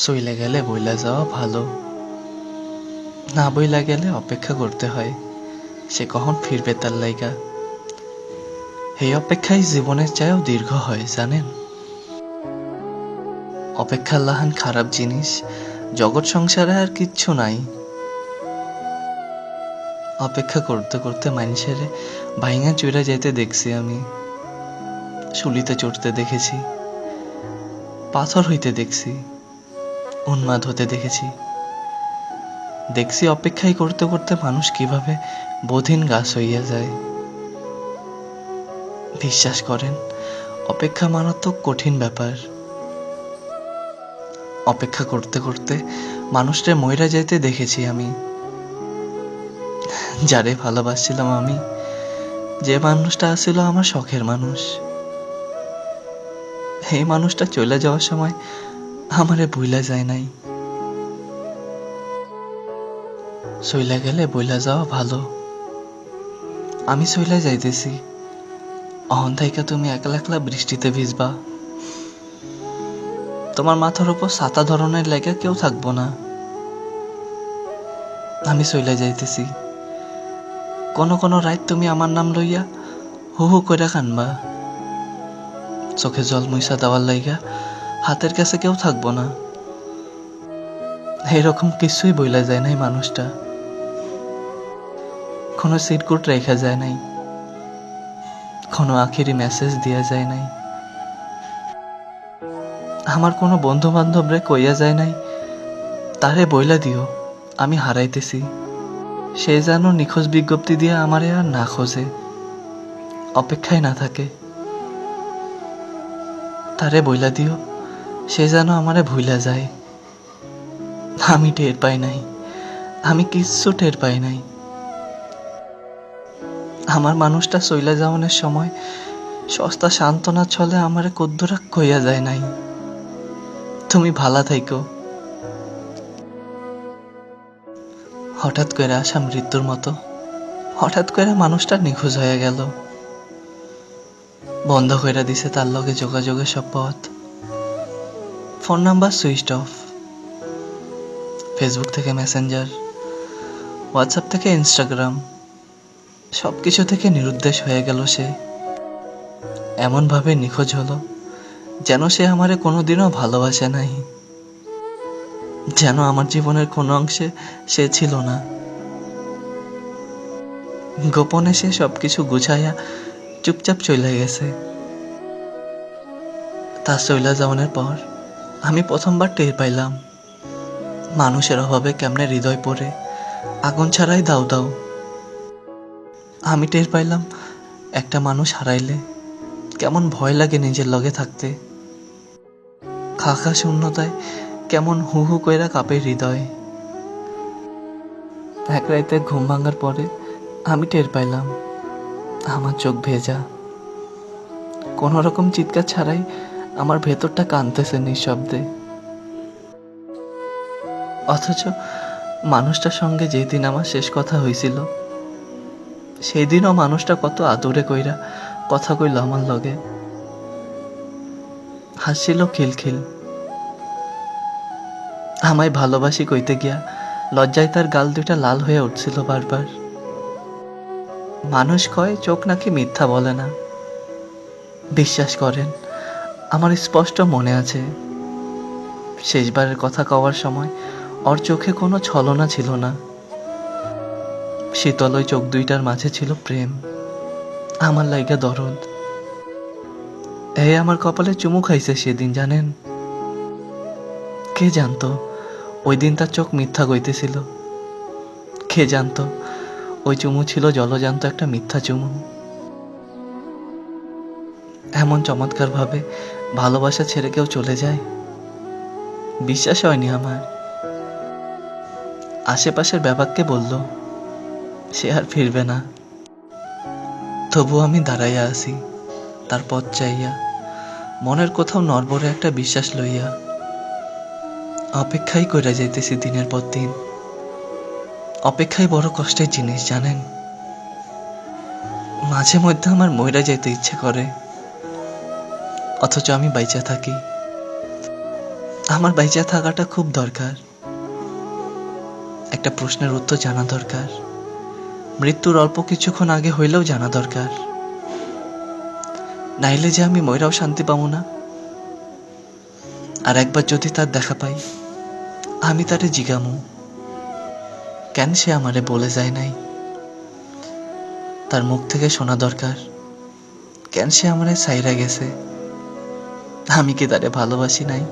চইলা গেলে বইলা যাওয়া ভালো, না বইলা গেলে অপেক্ষা করতে হয় সে কখন ফিরবে তার লাইগা। এই অপেক্ষাই জীবনের চাইও দীর্ঘ হয় জানেন। অপেক্ষার লাহান খারাপ জিনিস জগৎ সংসারে আর কিচ্ছু নাই। অপেক্ষা করতে করতে মানুষের ভাইঙা চুইরা যেতে দেখছি আমি, শুলিতে চড়তে দেখেছি, পাথর হইতে দেখছি, উন্মাদ হতে দেখেছি। দেখছি অপেক্ষাই করতে করতে মানুষ কিভাবে বধিন গাছ হইয়া যায়। বিশ্বাস করেন, অপেক্ষা মারাত্মক কঠিন ব্যাপার। অপেক্ষা করতে করতে মানুষটা মইরা যাইতে দেখেছি আমি। যারে ভালোবাসছিলাম আমি, যে মানুষটা আসছিল আমার শখের মানুষ, এই মানুষটা চলে যাওয়ার সময় আমারে ভুলা যায় নাই। চইলা গেলে বইলা যাওয়া ভালো। আমি চইলা যাইতেছি, অহন থাইকা তুমি একলা একলা বৃষ্টিতে ভিজবা। তোমার মাথার উপর ছাতা ধরনের লেগে কেউ থাকবো না। আমি চইলা যাইতেছি, কোনো কোনো রাত তুমি আমার নাম লইয়া হু হু কইরা কানবা। চোখে জল মুইসা দেওয়ার লাইগা হাতের কাছে কেউ থাকবো না। এরকম কিছুই বইলা যায় নাই মানুষটা। কোনো সিটকুট রেখা যায় নাই, কোনো আখেরি মেসেজ দিয়া যায় নাই। আমার কোনো বন্ধু বান্ধবরে কইয়া যায় নাই তারে বইলা দিও আমি হারাইতেছি। সে যেন নিখোঁজ বিজ্ঞপ্তি দিয়ে আমারে আর না খোঁজে, অপেক্ষায় না থাকে। তারে বইলা দিও সে যেন আমারে ভুইলা যায়। আমি টের পাই নাই, আমি কিচ্ছু টের পাই নাই। আমার মানুষটা চইলা যাওয়ানোর সময় সস্তা সান্ত্বনা ছলে আমারে কদ্দুরা কইয়া যায় নাই, তুমি ভালা থাইকো। হঠাৎ করে আসা মৃত্যুর মতো হঠাৎ করে মানুষটা নিখোঁজ হয়ে গেল। বন্ধ কইরা দিছে তার লগে যোগাযোগের সব পথ। Phone number switch off, Facebook থেকে মেসেঞ্জার, হোয়াটসঅ্যাপ থেকে ইনস্টাগ্রাম, সব কিছু থেকে নিরুদ্দেশ হয়ে গেল সে। এমনভাবে নিখোঁজ হলো যেন সে আমারে কোনোদিনও ভালোবাসে নাই, যেন আমার জীবনের কোনো অংশে সে ছিল না। গোপনে সে সবকিছু গুছাইয়া চুপচাপ চলে গেছে। তার চইলা যাওয়ানোর পর আমি প্রথমবার টের পাইলাম মানুষের অভাবে কেমনে হৃদয় পড়ে আগুন ছাড়াই দাও দাও। আমি টের পাইলাম একটা মানুষ হারাইলে কেমন ভয় লাগে নিজের লগে থাকতে। খাখা শূন্যতায় কেমন হু হু কইরা কাঁপে হৃদয়। এক রাইতে ঘুম ভাঙার পরে আমি টের পাইলাম আমার চোখ ভেজা। কোনো রকম চিৎকার ছাড়াই আমার ভেতরটা কাঁদতেছে নিঃশব্দে। অথচ মানুষটার সঙ্গে যেই দিন আমার শেষ কথা হয়েছিল সেই দিনও মানুষটা কত আদরে কইরা কথা কইল আমার লগে, হাসছিল খিলখিল। আমায় ভালোবাসি কইতে গিয়া লজ্জায় তার গাল দুইটা লাল হয়ে উঠছিল বারবার। মানুষ কয় চোখ নাকি মিথ্যা বলে না। বিশ্বাস করেন, আমার স্পষ্ট মনে আছে শেষবারের কথা কওয়ার সময় ওর চোখে কোনো ছলনা ছিল না। শীতল ওই চোখ দুইটার মাঝে ছিল প্রেম, আমার লাইগা দরদ। এই আমার কপালে চুমু খাইছে সেদিন জানেন। কে জানতো ওই দিন তার চোখ মিথ্যা কইতেছিল। কে জানতো ওই চুমু ছিল জলজান্ত একটা মিথ্যা চুমু। এমন চমৎকার ভাবে ভালোবাসা ছেড়ে কেউ চলে যায়, বিশ্বাস হয়নি আমার। আশেপাশের ব্যাপারকে বলল সে আর ফিরবে না। তবু আমি দাঁড়াইয়া আছি তার পথ চাইয়া, মনের কোথাও নড়বড়ে একটা বিশ্বাস লইয়া। অপেক্ষাই কইরা যাইতেছি দিনের পর দিন। অপেক্ষাই বড় কষ্টের জিনিস জানেন। মাঝে মধ্যে আমার মইরা যাইতে ইচ্ছে করে, অথচ আমি বাইচা থাকি। আমার বাইচা থাকাটা খুব দরকার। একটা প্রশ্নের উত্তর জানা দরকার। মৃত্যুর অল্প কিছুক্ষণ আগে হইলেও জানা দরকার। নাইলে যে আমি ময়রাও শান্তি পাবো না। আর একবার যদি তার দেখা পাই, আমি তারে জিগামু কেন সে আমারে বলে যায় নাই। তার মুখ থেকে শোনা দরকার কেন সে আমারে ছাইরা গেছে। আমি কি তারে ভালোবাসি নাই।